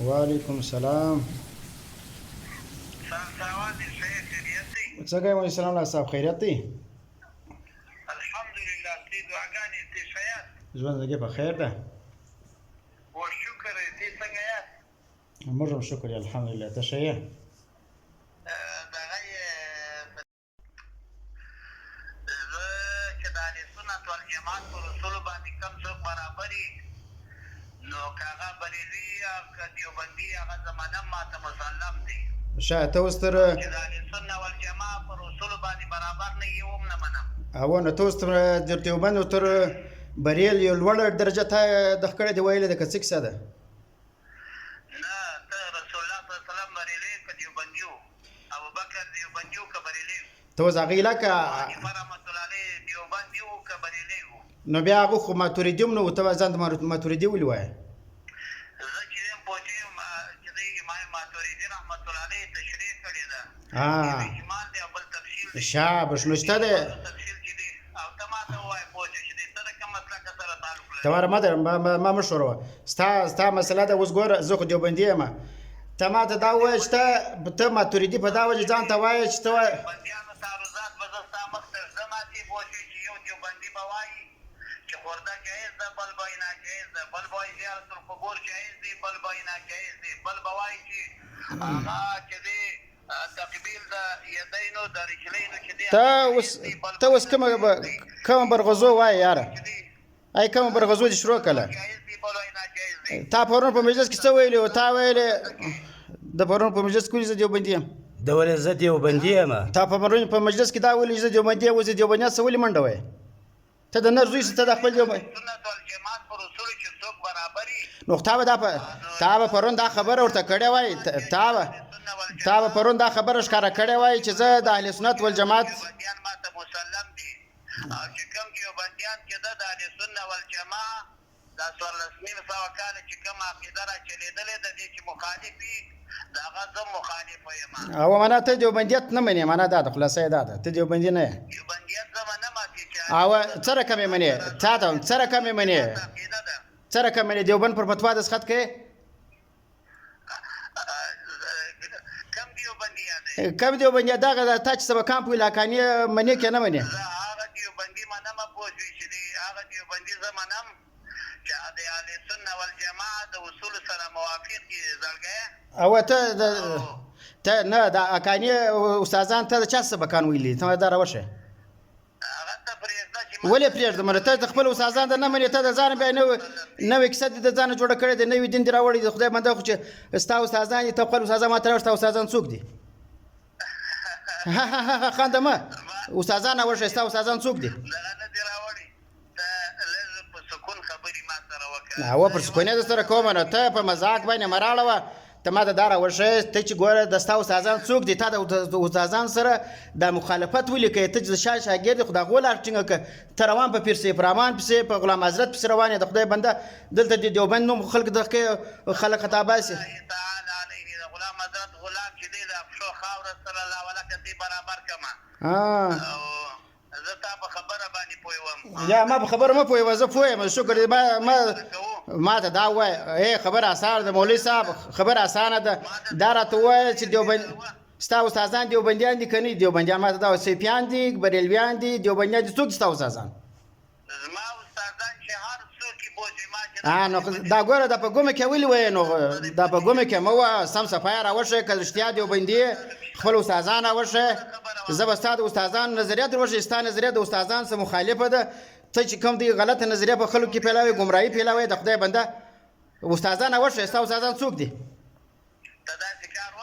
وعلیکم السلام. څنګه یې مولوي سلام الله صاحب خیریت دی؟ الحمدلله تی دعاګانې تی شیات ژوندګي په خیر ده؟ و شکر تی څنګه یاست؟ موږ هم شکر یې الحمدلله. ته ښه یې؟ دغه یې زه چې د اهل سنت والجماعت په اصولو باندې کوم څوک برابر وي نو که هغه بریلي یا که دیوبندي هغه زمانه ماته مسلم دی ښه ته اوس تر چې د اهل سنت والجماعت پر اصولو باندې برابر نه یې هم نه منم. او نو ته اوس تر دیوبند او تر بریل یو لوړه درجه ته دغه کړې دی ویلې ده که څه کیسه ده؟ نه ته رسول الله صلی الله علیه وسلم بریلي که دیوبندي و ابوبکر دیوبندي و که بریلي و ته اوس هغې علاقه حنیفه رحمت الله علیه دیوبندي و که بریلي و نو بیا هغه خو ماتوریدي هم نه و. ته ځان ته ماتوریدي ولې وایې؟ زه چې یم پوه یم چې د امام ماتوریدي رحمت الله علیه تشریح کړې ده یو اجمال دی او بل تفصیل دی. شاباش نو شته دی تفصیل چې دی او ته ما ته ووایه پوه شې چې دی ته د کوم مسلک سره تعلق لري. ته واره ما مه ښوروه. ستا مسله ده اوس ګوره زه خو دیوبندي یم. ته ما ته دا ووایه چې ته ماتوریدي په دا وجه ځان ته وایې چې ته بندیانو تعرضات به زه ستا مخ ته ږدم هسې پوه شوې چې یو دیوبندي به وایي چې خورده جایز ده بل به وایي ناجایز ده بل به وایي زیارت القبور جایز دی بل به وایي ناجایز دی بل به وایي چې هغه چې دی تقبیل د یدینو د رجلینو چې دی ته اوس کومه برغزو وایې یاره؟ ای کومه برغزو دې شروع کړله؟ جایز دی بل وایي ناجایز دی. تا پرون په مجلس کې څه ویلي و؟ تا ویلې د پرون په مجلس کې ولې زه دیوبندي یم؟ د ولې زه دیوبندي یم؟ تا په پرون په مجلس کې دا ویلي چې زه دیوبندي یم. اوس د دیوبندیانو څه ولې منډه وایې؟ ته د نر زوی ته د خپل دیوبند سنت والجماعت پر اصولو چې څوک برابر وي نو تا به پرون دا خبره ورته کړې وای. تا به پرون دا خبره ښکاره کړې وای چې زه د اهل سنت والجماعت دیوبندیان ماته مسلم دي او چې کوم دیوبندیان چې ده د اهل سنت والجماعت دا 1400 کاله چې کوم عقیده را چلېدلې ده دې چې مخالف وي د هغه زه مخالف یم. او معنا ته دیوبندیت نه منې؟ معنا دا ده خلاصه یې دا ده ته دیوبندي نه یې. دیوبندیت زه منم چې او څه رقم یې منې؟ تا ته څه رقم یې منې؟ عقیده ده څه رقم منې؟ دیوبند پر فتوا دستخط کوې؟ کم دیوبندیان دی؟ کم دیوبندیان دغه تا چې سبقان په علاقاني منې که نه منې؟ زه هغه دیوبندي منم پوه شوې چې دی هغه دیوبندي زه منم چې د اهل سنت والجماعت د اصولو سره موافق دي زړګیه. او ته نه د اکاني استادان ته د چا سبقان ویلي؟ ته دا راوښیه. هغه ته پرېږده چې ولې پرېږدم؟ ته د خپل استادان ته نه منې. ته د ځان بیا نوې کیسه دې د ځانه جوړه کړې ده نوي دین دې راوړی د خدای بنده خو چې ستا استادان دي ته خپل استادان ما ته راوړه. ستا استادان څوک دي؟ خنده مه. استادان راوښیه ستا استادان څوک دي؟ دغه نه دې راوړي ته لږ په سکون خبرې ما سره وکړه. هو پر سکون یې در سره کومه نو ته په مذاق باندې مه راوړوه. ته ما ته دا راوښیه ته چې ګوره د ستا استادان څوک دي؟ تا د استادان سره دا مخالفت ولیکئ. ته چې د شاه شاګرد خو د هغو لار ټینګه کړه. ته روان په پیر سیف رحمان پسې په غلام حضرت پسې روان یې. د خدای بنده دلته د دیوبند نوم خلک دغه خلک خطا باسي. الله تعالی علیه د غلام حضرت غلام چې دی د پښو خاوره صلی الله علیه دې برابر کما. او زه تا په خبره باندې پوه وم. یا ما په خبره مه پوهېږه زه پوه یم. شکر دې ما ته دا ووایه خبره اسانه ده مولوي صاحب خبره اسانه ده. دا راته ووایه چې ستا استادان دیوبندیان دي که نه دي دیوبندیان؟ ما ته دا وایه سیفیان دي بریلویان دي دیوبندیان دي څوک دي ستا استادان؟ زما استادان چې هر څوک یې بوځي ما چې نو دا ګوره دا په ګومه کې ولې وایې؟ نو دا په ګومه کې مه وایه. سم صفایه راوښیه که رښتیا دیوبندي خپل استادان راوښیه. زه به ستا د استادانو نظریه در وښیه. ستا نظریه د استادان سره مخالفه ده. ته چې کوم دی غلطه نظریه په خلکو کې پیلاوې ګمراهي پیلاوې د خدای بنده استادان راوښیه. ستا استادان څوک دي؟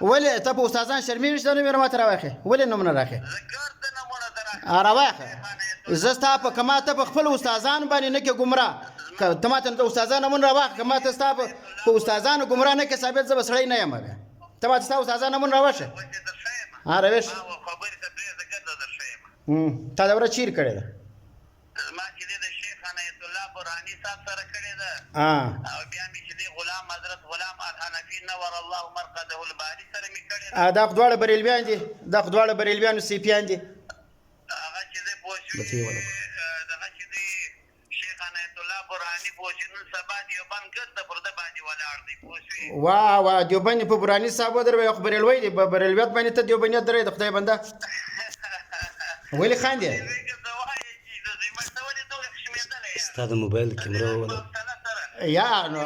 ولې ته په استادان شرمېږې چې دا نوم یې راته راواخلې؟ ولې نومونه راخلې؟ راواخله. زه ستا په که ما ته په خپلو استادانو باندې نه کې ګمراه که ته ما ته د استادانو نومونه راواخلې که ما ته ستا په استادانو ګمراه نه کې ثابت زه به سړی نه یم. بیا ته ما ته ستا استادانو نومونه راوښیه. راوښ تا دوره چیرې کړې ده؟ زما چې دی د شیخ عنایت الله برهاني صاحب سره کړې ده او بیا مې چې دی غلام حضرت غلام الحنفي نور الله مرقده الباري سره مې کړې ده. دا خو دواړه بریلویان دي. دا خو دواړه بریلویان او سیفیان دي. هغه چې دی پوه شوې دغه چې دی شیخ عنایت الله برهاني پوه چې نن سبا دیوبند ګرد ګرد پر ده باندې ولاړ دی پوه شوې واه دیوبند په براني صاحب ودروي خو بریلوی دی بریلویت باندې ته دیوبندیت درې د خدای بنده ولې خاندې ستا د موبایل کیمره وله یا نو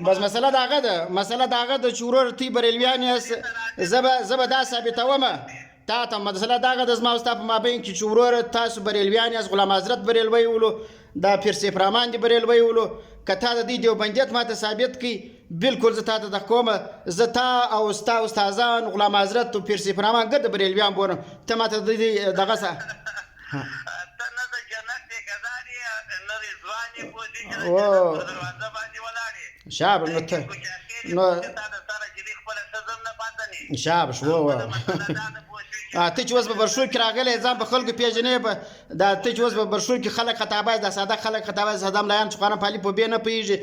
بس مسله داغه د چورور تی بریلویان یاس زبه دا ثابتومه تا ته مسله داغه د زما واست په مابین کې چورور تاسو بریلویان یاس غلام حضرت بریلوی ولو دا پیر سیف رحمان دی بریلوی ولو کته د دې دیوبندیت ماته ثابت کی بالکل زتا ته د کومه زتا او استادان غلام حضرت او پیر سیف رحمان ګرد بریلویان بورم ته ماته د دې دغه څه شابه نو ته نو شابه شو ته چې اوس په برشور کې راغلی ځان په خلکو پیژنې به دا ته چې اوس په برشور کې خلک خطابای دا ساده خلک خطابای صدام لایان چې قرآن پالي په بې نه پوهېږي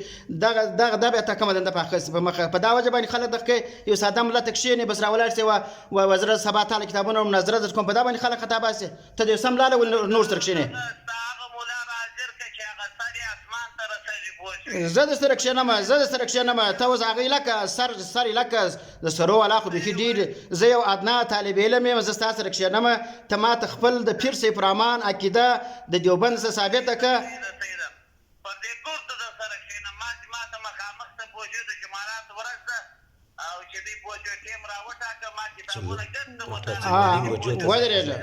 دغه بیا ته کومه دنده په مخه په دا وجه باندې خلک دغه یو ساده ملت کښېني بس راولاړ سي وزارت سبا تعالی کتابونه مناظره در کوم په دا باندې خلک خطابای سي ته د یو سم لاله نور سره کښېنې زه د سره کښېنم ته اوس هغې لکه سر لکه د سرو والا خو بیخي ډېر زه یو ادنا طالب علم یم زه ستا سره کښېنم ته ما ته خپل د پیر سیف رحمان عقیده د دیوبند څخه ثابته که ودرېږه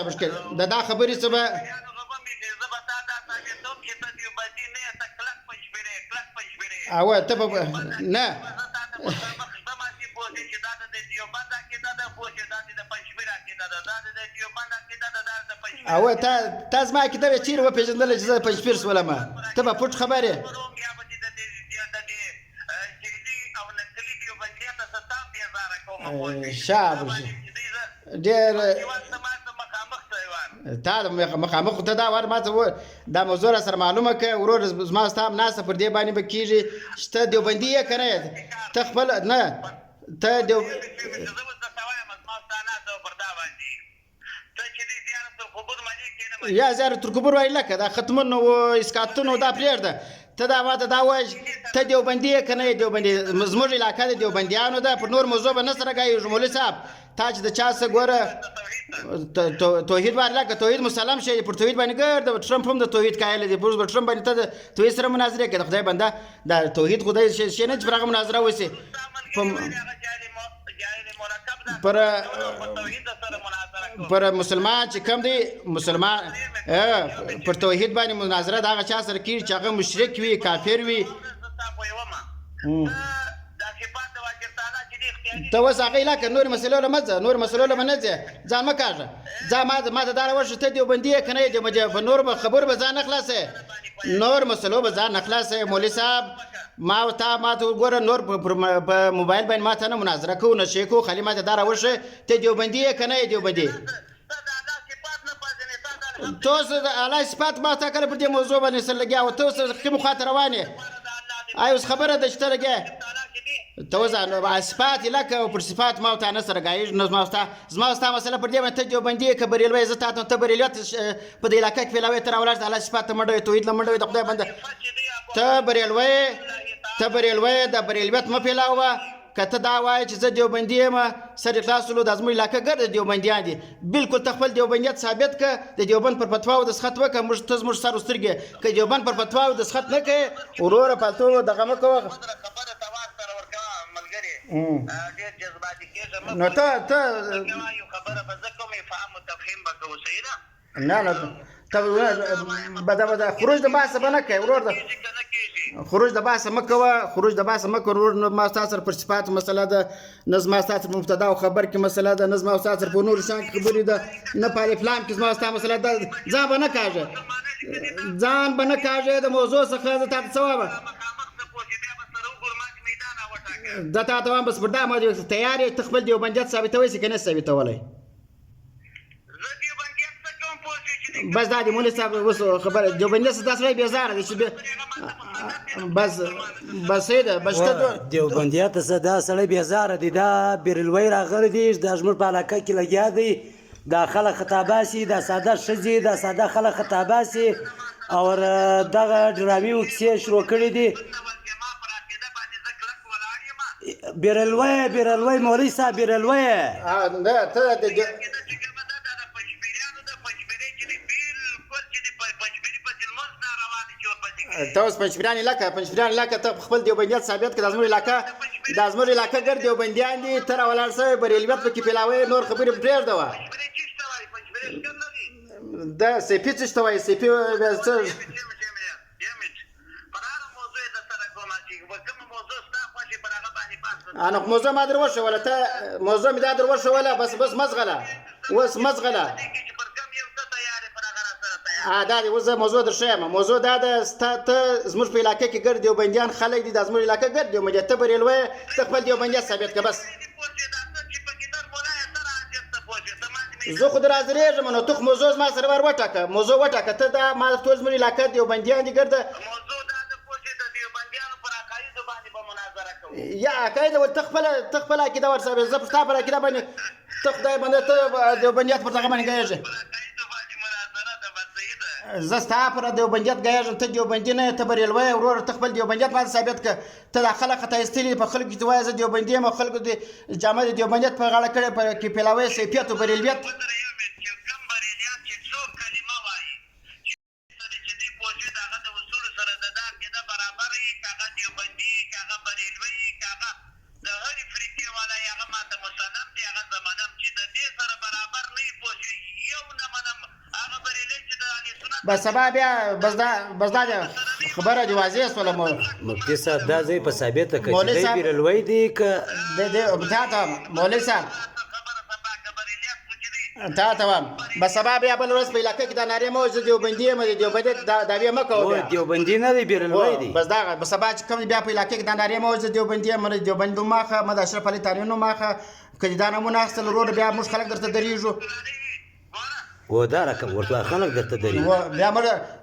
مشکل دا خبرې څه به اوه ته به نه اوه تا زما عقیده به چیرې وپېژندله چې زه پنجپیر شولم ته به پټ خبرې شابه ډېر تا د مخامخ ته دا وار ماته دا موضوع را سره معلومه که ورور زما ستا ناسته پر دې باندې به کېږي چې ته دیوبندي یې که نه ته خپل نه ته یا زیارت القبور وایي لکه دا ختمونه و اسکاتونه دا پرېږده ته دا ماته دا وایي ته دیوبندي یې که نه یې دیوبندي زموږ علاقه د دیوبندیانو ده پر نور موضوع به نه سره ګایږو مولوي صاحب تا چې د چا څه ګوره توحید باندې لکه توحید مسلم شي پر توحید باندې ګرد ټرمپ هم د توحید قایل دی پر ټرمپ باندې ته د توحید سره مناظره کوي د خدای بنده دا توحید خدای شي نه چې پر هغه مناظره وشي پر مسلمان چې کم دی مسلمان پر توحید باندې مناظره د هغه چا سره کېږي چې هغه مشرک وي کافر وي ته اوس هغې لکه نورې مسلو له مه ځه نورې مسلو له به نه ځې ځان مه کاږه ځه ما ته دا راوښه ته دیوبندي یې که نه یې په نورو خبرو به ځان نه خلاصې نور مسلو به ځان نه خلاصې مولوي صاحب ما او تا ما ته وګوره نور په موبایل باندې ما ته نه مناظره کوو نه شی کوو خالي ما ته دا راوښه ته دیوبندي یې که نه یې دیوبندي ته اوس د الله صفات ما ته کله پر دې موضوع باندې سره لګیا و ته اوس کومې خوا ته روان یې آیا اوس خبره ده چې ته لګیا ته اوس صفات یې لکه پر صفات ما او تا نه سره ګایږي نو زما ستا مسله پر دې باندې ته دیوبندي یې که بریلوی زه تا ته بریلویت په دې علاقه کې فیلوی ته راولاړ د الله صفات ته منډوې توحید له منډوې د خدای بنده ته بریلوی د بریلویت مه پیلاوه که ته دا وایې چې زه دیوبندي یم سر خلاص ولو دا زموږ علاقه ګرده دیوبندیان دي بالکل ته خپل دیوبندیت ثابت که د دیوبند پر فتواو دسخط وکړه ته زموږ سر و سترګې که دیوبند پر فتواو دسخط نه کوې وروره پالتو دغه مه کوه نو ته نه خروج د بحثه به نه کوې ورور خروج د بحثه مه کوه ورور نو ما ستا سره پر صفاتو مسله ده نه زما ستا سره په مبتدا او خبر کې مسله ده نه زما ستا سره په نورو شیانو کې خبرې ده نه په الفلام کې زما ستا مسله ده ځان به نه کاږې د موضوع څخه زه تا ته څه وایم زه تا ته وایم بس پر دا باندې تیار یې ته خپل دیوبندیت ثابتوی شي که نه ثابتولی بس دا دی مولوي صاحب اوس خبره دیوبندیت څه دا سړی بېزاره دی چې بس ده بس ته دیوبندیات څه دا سړی بیزاره دی دا بیرلوی راغلی دی دا زموږ په علاقه کې لګیا دی دا خلک خطاباسي دا ساده ښځې دا ساده خلک خطاباسي او دغه ډرامې او کیسې شروع کړي دي بیرلوی مولوي صاحب بیرلوی ته اوس پنجپیران علاقه ته خپل دیوبندیت ثابت کړه د زموږ علاقه ګر دیوبندیان دي ته راولاړ سوی بریلویت پکې پیلاوی نور خبرې پرېږده وه دا سیپي څه ته وایي سیپي انا موضوع ما در وښوله ته موضوع مې دا در وښوله بس مزغله اوس مزغله دا دی اوس زه موضوع در ښیم موضوع دا ده ته زموږ په علاقه کې ګرد دیوبندیان خلک دي دا زموږ علاقه ګرد دیوبندیان ته بریلوی ته خپل دیوبندیت ثابت کړه بس زه خو در حاضرېږم نو ته موضوع زما سره ور وټاکه ته دا ما ټول زموږ علاقه دیوبندیان دي ګرده یا عقاید ته خپل عقیده ورسره زه په ستا پر عقیده باندې ته خدای باندې ته دیوبندیت پر دغه باندې ګایږې زه ستا پر دیوبندیت ګایږم ته دیوبندي نه ته بریلوی ورور ته خپل دیوبندیت باندې ثابت کړه ته دا خلک خطا ایستلي په خلکو کې وایه زه دیوبندي یم او خلکو د جامه د دیوبندیت په غاړه کړې په کې پیلاوی سیفیت او بریلویت بس سبا بیا بس دا خبره دی واضح سوله مفتي صاحب دا ځای په ثابته کړي چې دی بیرلوی دی که مولوي صاحب ته بس سبا بیا بل ورځ په علاقه کې دا نارې مه وایه زه دیوبندي یم دیوبندي دعوې مه کوه دیوبندي نه دی بیرلوی دی بس دغه بس سبا چې کوم بیا په علاقه کې دا نارې مه وایه زه دیوبندي یم دیوبندي نوم مه اخله د اشرف علي تانوي نوم مه اخله که دې دا نومونه اخیستل ورور بیا موږ خلک درته درېږو و دا رقم ورته خلک درته دري بیا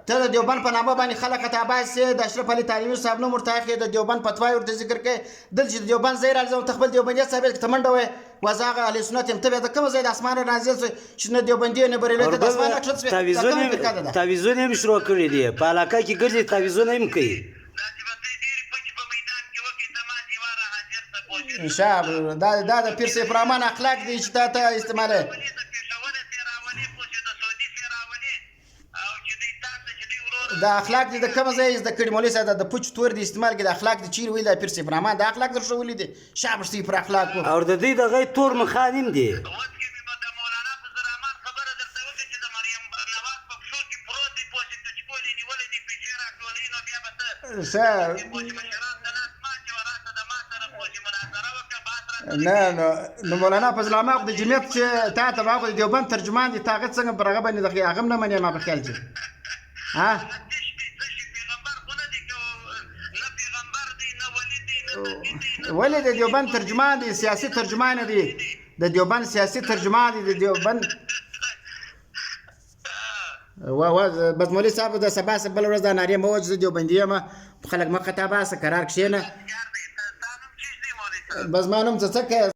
ته د دیوبند په نامه باندې خلک خطاباسي د اشرف علي تانوي صاحب نوم ورته اخلي د دیوبند فتوا ورته ذکر کوي دلته چې د دیوبند ځای راځم ته خپل دیوبندیت ثابت کړه ته منډه وایې وزه هغه اهل سنت یم ته بیا د کوم ځای د اسمانه نازل شوې چې نه دیوبندي نه بریلوی ته د اسمانه کښته شوې تعویضونه یې شروع کړي دي په علاقه کې ګرځي تعویضونه یې کوي انشاءالله دا د پیر سیف الرحمن اخلاق دی چې تا ته استعمالوي دا اخلاق دي د کوم ځای زده کړي مولوي صاحب د پوچ تور دي استعمال کې د اخلاق دي چیرې ویل د پیر سیف الرحمن د اخلاق در ښوولي دي شاباش دی پر اخلاق او د دې دغه تور مخانیم دي نو مولانا فضل الرحمن د جمعیت چې تا ته هغه د دیوبند ترجمان دي تا هغه څنګه پر هغه باندې دغه هغه نه منې ما په خیال کې ولې د دیوبند ترجمان دي سیاسي ترجمان دي د دیوبند سیاسي ترجمان دي د دیوبند بس مولوي صاحب د سبا بل ورځ دا نارې مه وایه چې زه دیوبندي یم خلک مه خطاباسه قرار کښېنه بس ما نوم څه کوې